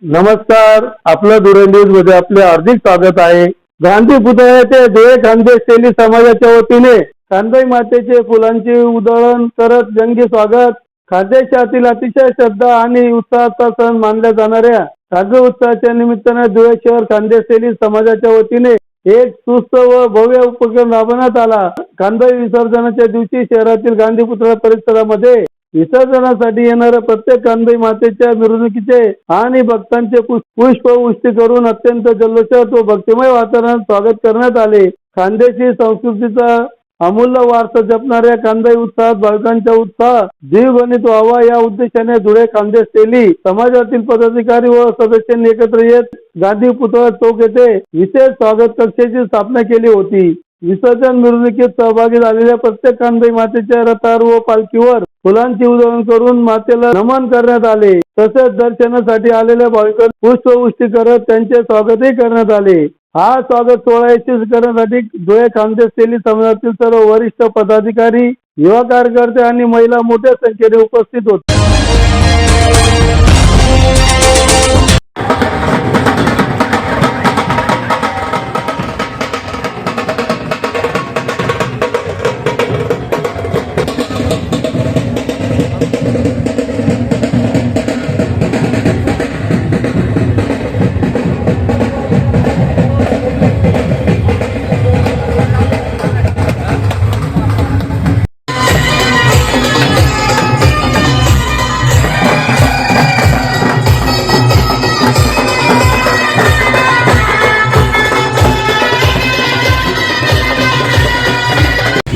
नमस्कार, आपलं धुळे न्यूज मध्ये आपले हार्दिक स्वागत आहे। गांधी पुतळ्याचे धुळे खानदेश तेली समाजाच्या वतीने कानबाई मातेचे फुलांचे उधळण करत जंगी स्वागत। खानदेशातील अतिशय श्रद्धा आणि उत्साहाचा सण मानल्या जाणाऱ्या कानबाई उत्सवाच्या निमित्ताने धुळे शहर खानदेश तेली समाजाच्या वतीने एक सुस्त व भव्य उपक्रम राबवण्यात आला। कानबाई विसर्जनाच्या दिवशी शहरातील गांधी पुतळा परिसरामध्ये विसर्जनासाठी येणाऱ्या प्रत्येक कानबाई मातेच्या मिरवणुकीचे आणि भक्तांचे पुष्पवृष्टी करून अत्यंत जल्लोषात व भक्तिमय वातावरणात स्वागत करण्यात आले। खानदेशी संस्कृतीचा अमूल्य वारसा जपणाऱ्या कानबाई उत्सवात भाविकांचा उत्साह द्विगुणित व्हावा या उद्देशाने धुळे खानदेश तेली समाजातील पदाधिकारी व सदस्यांनी एकत्र येत गांधी पुतळा चौक येथे विशेष स्वागत कक्षाची स्थापना केली होती। विसर्जन मिरवणुकीत सहभागी झालेल्या प्रत्येक कानबाई मातेच्या रथावर व पालखीवर फुलांची उधळण करून मातेला नमन करण्यात आले। तसेच दर्शनासाठी आलेल्या भाविकांना पुष्पवृष्टी करत त्यांचे स्वागतही करण्यात आले। हा स्वागत सोहळा यशस्वी करण्यासाठी धुळे खानदेश तेली समाजातील सर्व वरिष्ठ पदाधिकारी, युवा कार्यकर्ते आणि महिला मोठ्या संख्येने उपस्थित होते।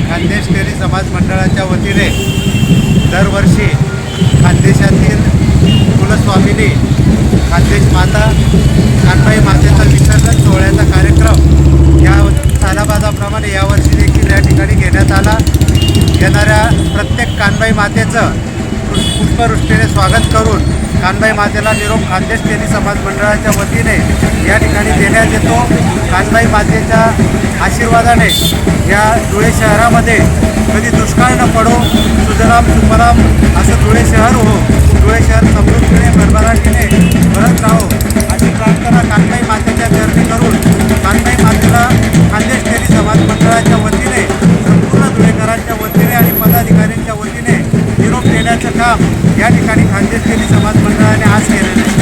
खानदेश तेली समाज मंडळाच्या वतीने दरवर्षी खानदेशातील कुलस्वामिनी खानदेश माता कानबाई मातेचा विसर्जन सोहळ्याचा कार्यक्रम या सालाबादाप्रमाणे यावर्षी देखील या ठिकाणी घेण्यात आला। येणाऱ्या प्रत्येक कानबाई मातेचं पुष्पवृष्टीने स्वागत करून कानबाई मातेला निरोप खानदेश तेली समाज मंडळाच्या वतीने या ठिकाणी देण्यात येतो। कानबाई मातेच्या आशीर्वादाने या धुळे शहरामध्ये कधी दुष्काळ न पडो, सुजलाम सुफलाम असं धुळे शहर हो, धुळे शहर समृद्धीने भरभराटीने भरत राहो अशी प्रार्थना कानबाई मातेच्या चरणी करून कानबाई मातेला खानदेश तेली समाज मंडळाच्या वतीने संपूर्ण धुळेकरांच्या वतीने आणि पदाधिकाऱ्यांच्या वतीने निरोप देण्याचं काम या ठिकाणी खानदेश तेली समाज मंडळाने आज केलेलं आहे।